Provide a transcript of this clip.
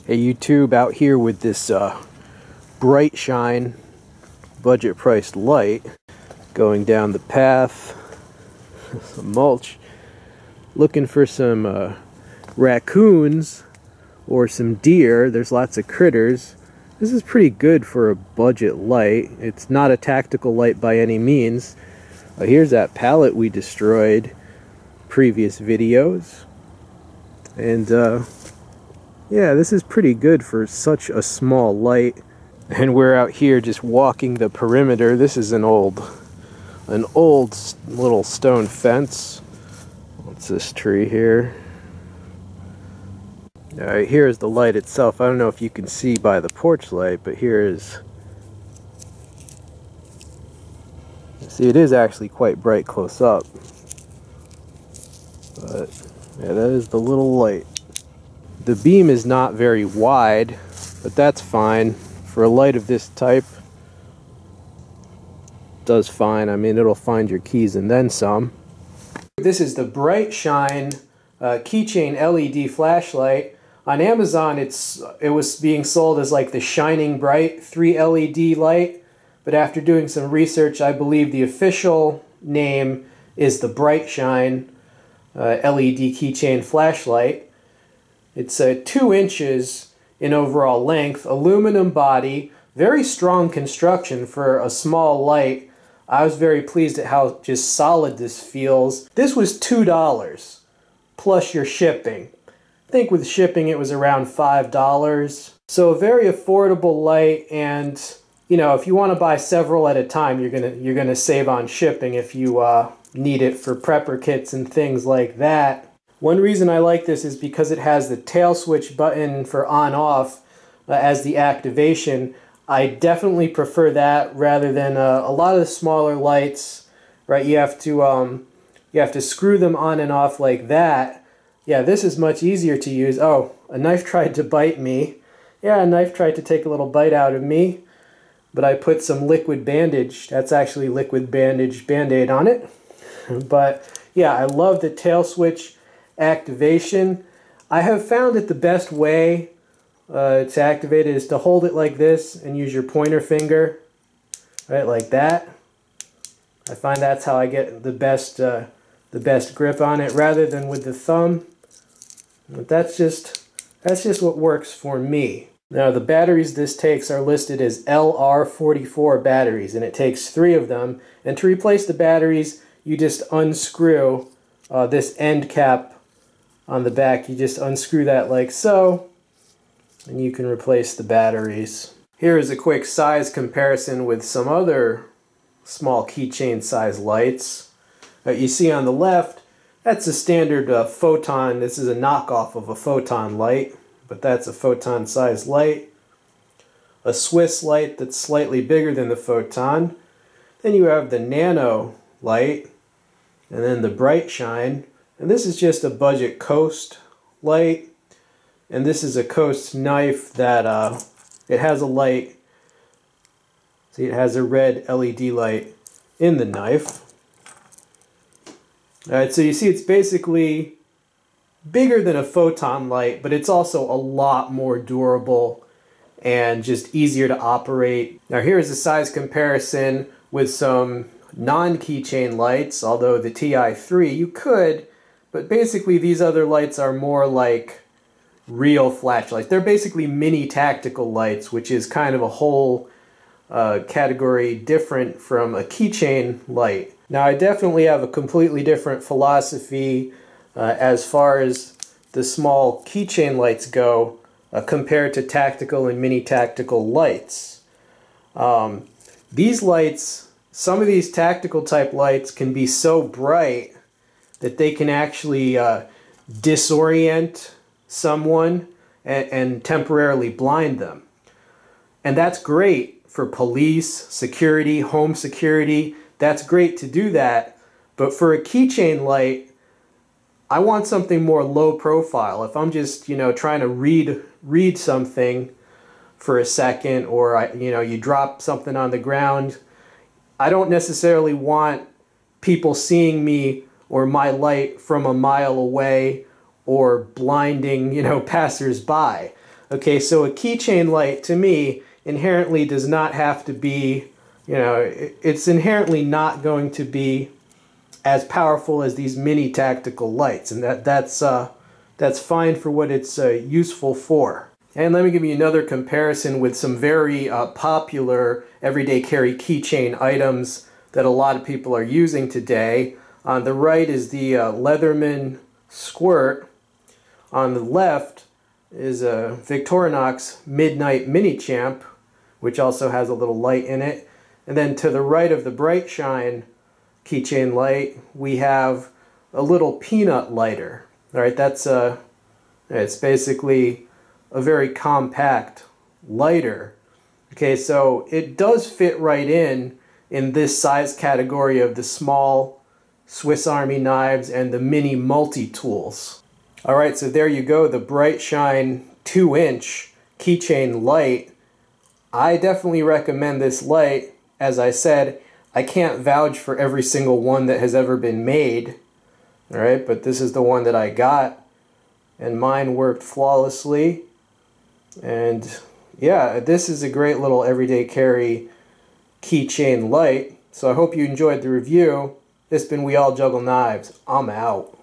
Hey YouTube, out here with this Bright Shine budget priced light, going down the path, some mulch, looking for some raccoons or some deer. There's lots of critters. This is pretty good for a budget light. It's not a tactical light by any means. Here's that pallet we destroyed previous videos, and yeah, this is pretty good for such a small light. And we're out here just walking the perimeter. This is an old little stone fence. What's this tree here? Alright, here's the light itself. I don't know if you can see by the porch light, but here is... See, it is actually quite bright close up. But, yeah, that is the little light. The beam is not very wide, but that's fine. For a light of this type, it does fine. I mean, it'll find your keys and then some. This is the Bright Shine keychain LED flashlight. On Amazon, it was being sold as like the Shining Bright 3 LED light, but after doing some research, I believe the official name is the Bright Shine LED keychain flashlight. It's 2 inches in overall length, aluminum body, very strong construction for a small light. I was very pleased at how just solid this feels. This was $2 plus your shipping. I think with shipping it was around $5. So a very affordable light, and you know, if you want to buy several at a time, you're gonna save on shipping if you need it for prepper kits and things like that. One reason I like this is because it has the tail switch button for on-off as the activation. I definitely prefer that rather than a lot of the smaller lights, right? You have to screw them on and off like that. Yeah, this is much easier to use. Oh, a knife tried to bite me. Yeah, a knife tried to take a little bite out of me, but I put some liquid bandage. That's actually liquid bandage Band-Aid on it. But yeah, I love the tail switch activation. I have found that the best way to activate it is to hold it like this and use your pointer finger, right, like that. I find that's how I get the best grip on it, rather than with the thumb. But that's just what works for me. Now the batteries this takes are listed as LR44 batteries, and it takes 3 of them. And to replace the batteries, you just unscrew this end cap on the back. You just unscrew that like so, and you can replace the batteries. Here is a quick size comparison with some other small keychain size lights. You see on the left, that's a standard photon. This is a knockoff of a photon light, but that's a photon size light. A Swiss light that's slightly bigger than the photon. Then you have the nano light, and then the Bright Shine. And this is just a budget Coast light, and this is a Coast knife that it has a light. See, it has a red LED light in the knife. Alright, so you see it's basically bigger than a photon light, but it's also a lot more durable and just easier to operate. Now here's a size comparison with some non-keychain lights, although the TI3 you could. But basically these other lights are more like real flashlights. They're basically mini tactical lights, which is kind of a whole category different from a keychain light. Now I definitely have a completely different philosophy as far as the small keychain lights go compared to tactical and mini tactical lights. These lights, some of these tactical type lights can be so bright that they can actually disorient someone and temporarily blind them. And that's great for police, security, home security. That's great to do that. But for a keychain light, I want something more low profile. If I'm just, you know, trying to read something for a second, or you drop something on the ground, I don't necessarily want people seeing me or my light from a mile away or blinding, passers-by. Okay, so a keychain light to me inherently does not have to be, you know, it's inherently not going to be as powerful as these mini tactical lights, and that's fine for what it's useful for. And let me give you another comparison with some very popular everyday carry keychain items that a lot of people are using today. On the right is the Leatherman Squirt. On the left is a Victorinox Midnight Mini Champ, which also has a little light in it. And then to the right of the Bright Shine keychain light, we have a little peanut lighter. All right, it's basically a very compact lighter. Okay, so it does fit right in this size category of the small Swiss Army knives and the mini multi-tools. All right, so there you go, the Bright Shine 2-inch keychain light. I definitely recommend this light. As I said, I can't vouch for every single one that has ever been made, all right, but this is the one that I got, and mine worked flawlessly. And yeah, this is a great little everyday carry keychain light. So I hope you enjoyed the review. This has been We All Juggle Knives. I'm out.